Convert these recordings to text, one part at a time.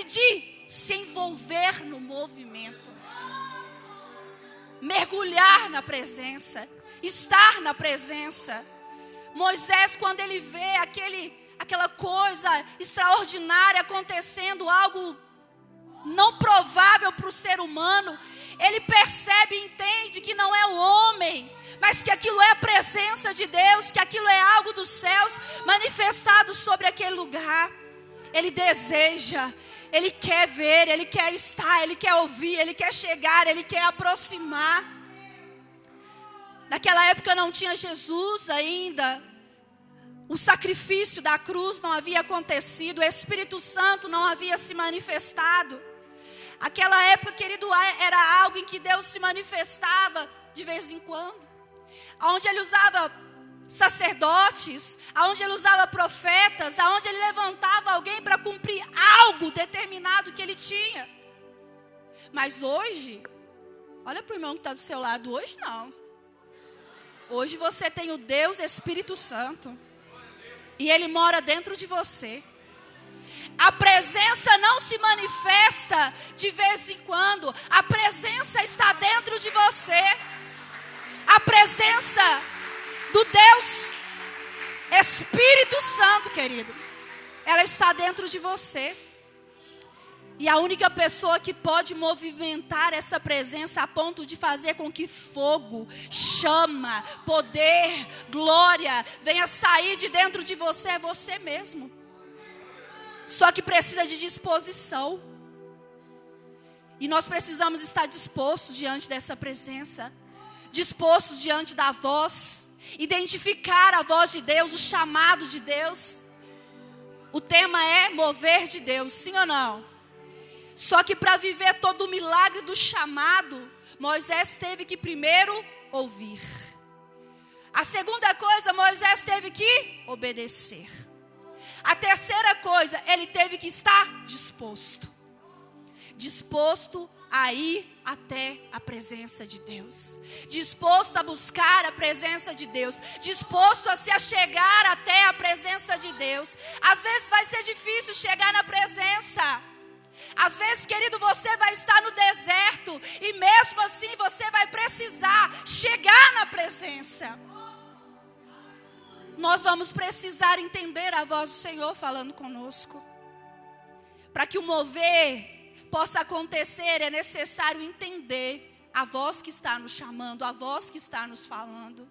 decidir se envolver no movimento. Mergulhar na presença, estar na presença. Moisés, quando ele vê aquela coisa extraordinária acontecendo, algo não provável para o ser humano, ele percebe e entende que não é o homem, mas que aquilo é a presença de Deus, que aquilo é algo dos céus manifestado sobre aquele lugar. Ele deseja, ele quer ver, ele quer estar, ele quer ouvir, ele quer chegar, ele quer aproximar. Naquela época não tinha Jesus ainda. O sacrifício da cruz não havia acontecido. O Espírito Santo não havia se manifestado. Aquela época, querido, era algo em que Deus se manifestava de vez em quando. Onde Ele usava sacerdotes, onde Ele usava profetas, onde Ele levantava alguém para cumprir algo determinado que Ele tinha. Mas hoje, olha para o irmão que está do seu lado, hoje não. Hoje você tem o Deus Espírito Santo. E Ele mora dentro de você. A presença não se manifesta de vez em quando. A presença está dentro de você. A presença do Deus Espírito Santo, querido, ela está dentro de você. E a única pessoa que pode movimentar essa presença a ponto de fazer com que fogo, chama, poder, glória venha sair de dentro de você é você mesmo. Só que precisa de disposição. E nós precisamos estar dispostos diante dessa presença, dispostos diante da voz, identificar a voz de Deus, o chamado de Deus. O tema é mover de Deus, sim ou não? Só que para viver todo o milagre do chamado, Moisés teve que primeiro ouvir. A segunda coisa, Moisés teve que obedecer. A terceira coisa, ele teve que estar disposto. Disposto a ir até a presença de Deus. Disposto a buscar a presença de Deus. Disposto a se achegar até a presença de Deus. Às vezes vai ser difícil chegar na presença. Às vezes, querido, você vai estar no deserto e mesmo assim você vai precisar chegar na presença. Nós vamos precisar entender a voz do Senhor falando conosco. Para que o mover possa acontecer, é necessário entender a voz que está nos chamando, a voz que está nos falando.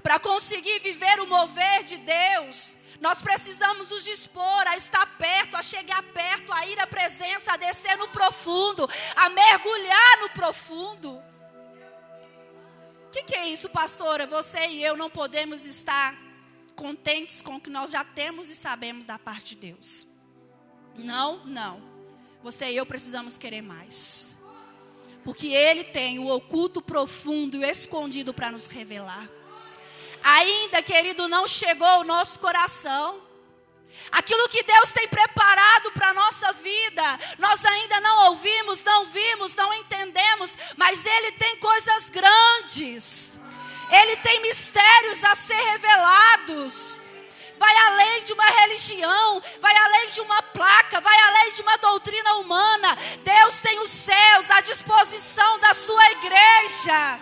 Para conseguir viver o mover de Deus, nós precisamos nos dispor a estar perto, a chegar perto, a ir à presença, a descer no profundo, a mergulhar no profundo. O que é isso, pastora? Você e eu não podemos estar contentes com o que nós já temos e sabemos da parte de Deus. Não. Você e eu precisamos querer mais. Porque Ele tem o oculto, profundo e o escondido para nos revelar. Ainda, querido, não chegou ao nosso coração. Aquilo que Deus tem preparado para a nossa vida, nós ainda não ouvimos, não vimos, não entendemos. Mas Ele tem coisas grandes. Ele tem mistérios a ser revelados. Vai além de uma religião, vai além de uma placa, vai além de uma doutrina humana. Deus tem os céus à disposição da sua igreja.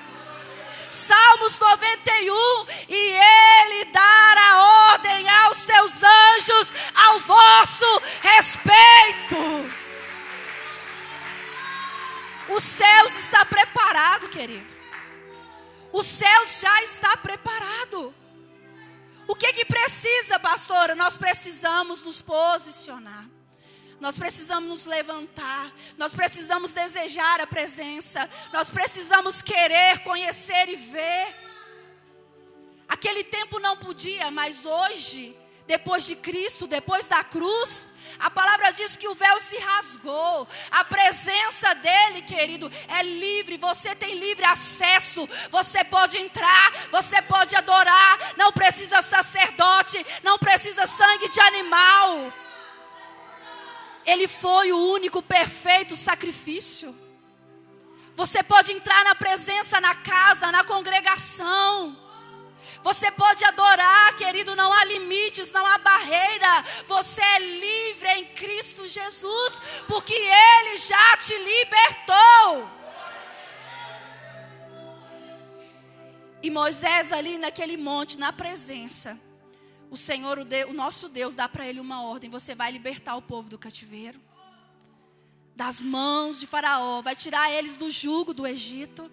Salmos 91, e Ele dará ordem aos teus anjos ao vosso respeito. Os céus está preparado, querido. Os céus já está preparado. O que precisa, pastora? Nós precisamos nos posicionar. Nós precisamos nos levantar, nós precisamos desejar a presença, nós precisamos querer, conhecer e ver. Aquele tempo não podia, mas hoje, depois de Cristo, depois da cruz, a palavra diz que o véu se rasgou. A presença dele, querido, é livre, você tem livre acesso, você pode entrar, você pode adorar, não precisa sacerdote, não precisa sangue de animal. Ele foi o único perfeito sacrifício. Você pode entrar na presença, na casa, na congregação. Você pode adorar, querido, não há limites, não há barreira. Você é livre em Cristo Jesus, porque Ele já te libertou. E Moisés ali naquele monte, na presença, o Senhor, o nosso Deus, dá para ele uma ordem: você vai libertar o povo do cativeiro, das mãos de Faraó, vai tirar eles do jugo do Egito.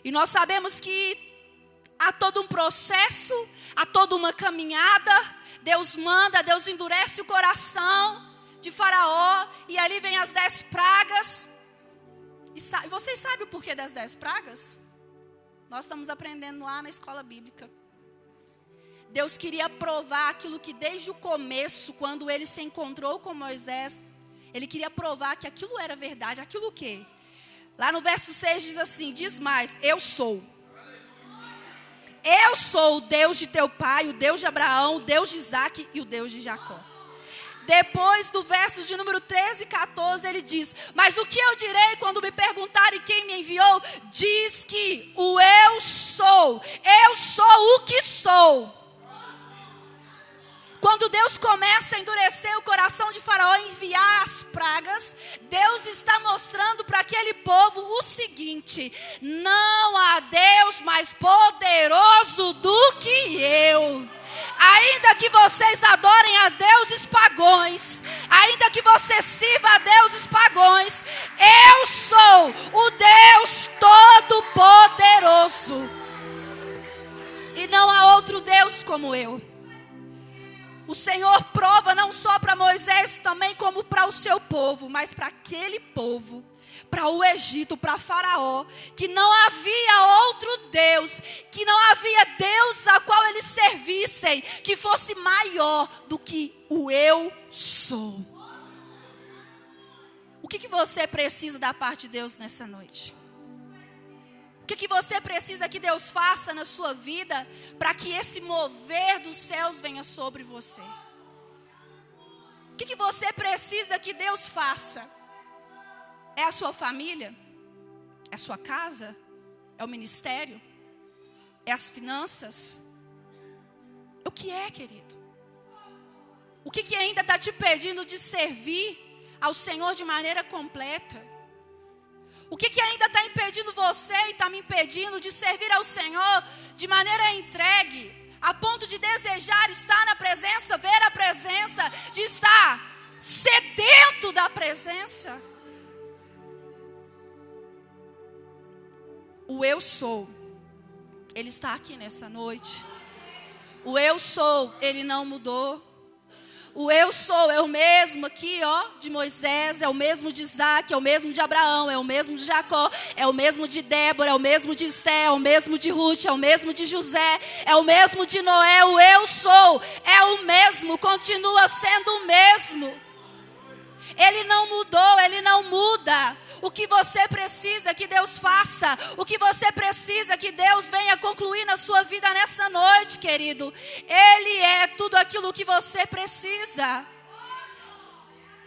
E nós sabemos que há todo um processo, há toda uma caminhada. Deus manda, Deus endurece o coração de Faraó, e ali vem as 10 pragas. E vocês sabem o porquê das 10 pragas? Nós estamos aprendendo lá na escola bíblica. Deus queria provar aquilo que desde o começo, quando ele se encontrou com Moisés, ele queria provar que aquilo era verdade. Aquilo o quê? Lá no verso 6 diz assim, diz mais: eu sou. Eu sou o Deus de teu pai, o Deus de Abraão, o Deus de Isaac e o Deus de Jacó. Depois do verso de número 13 e 14, ele diz: mas o que eu direi quando me perguntarem quem me enviou? Diz que o eu sou o que sou. Quando Deus começa a endurecer o coração de Faraó e enviar as pragas, Deus está mostrando para aquele povo o seguinte: não há Deus mais poderoso do que eu. Ainda que vocês adorem a deuses pagões, ainda que você sirva a deuses pagões, eu sou o Deus Todo-Poderoso. E não há outro Deus como eu. O Senhor prova não só para Moisés, também como para o seu povo, mas para aquele povo, para o Egito, para Faraó, que não havia outro Deus, que não havia Deus a qual eles servissem, que fosse maior do que o eu sou. O que você precisa da parte de Deus nessa noite? O que você precisa que Deus faça na sua vida para que esse mover dos céus venha sobre você? O que você precisa que Deus faça? É a sua família? É a sua casa? É o ministério? É as finanças? O que é, querido? O que ainda está te impedindo de servir ao Senhor de maneira completa? O que ainda está impedindo você e está me impedindo de servir ao Senhor de maneira entregue, a ponto de desejar estar na presença, ver a presença, de estar sedento da presença? O eu sou, ele está aqui nessa noite. O eu sou, ele não mudou. O eu sou é o mesmo aqui, de Moisés, é o mesmo de Isaac, é o mesmo de Abraão, é o mesmo de Jacó, é o mesmo de Débora, é o mesmo de Esté, é o mesmo de Ruth, é o mesmo de José, é o mesmo de Noé. O eu sou é o mesmo, continua sendo o mesmo. Ele não mudou, ele não muda. O que você precisa que Deus faça, o que você precisa que Deus venha concluir na sua vida nessa noite, querido, Ele é tudo aquilo que você precisa.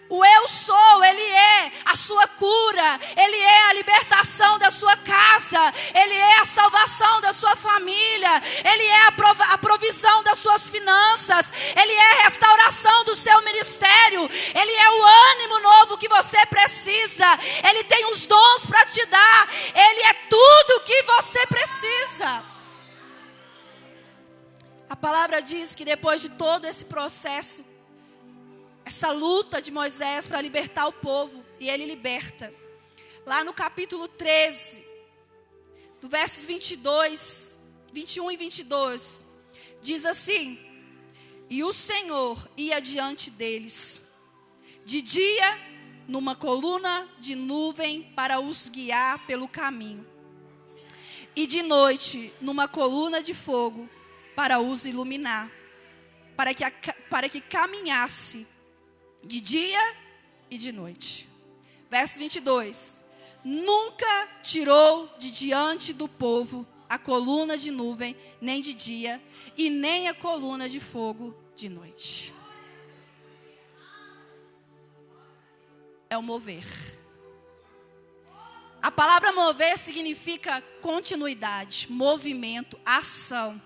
O eu sou, ele é a sua cura, ele é a libertação da sua casa, ele é a salvação da sua família, ele é a provisão das suas finanças, ele é a restauração do seu ministério, ele é o ânimo novo que você precisa, ele tem os dons para te dar, ele é tudo que você precisa. A palavra diz que depois de todo esse processo, essa luta de Moisés para libertar o povo, e ele liberta. Lá no capítulo 13, do versos 21 e 22, diz assim: e o Senhor ia diante deles, de dia numa coluna de nuvem para os guiar pelo caminho, e de noite numa coluna de fogo para os iluminar, para que caminhasse de dia e de noite. Verso 22. Nunca tirou de diante do povo a coluna de nuvem, nem de dia, e nem a coluna de fogo de noite. É o mover. A palavra mover significa continuidade, movimento, ação.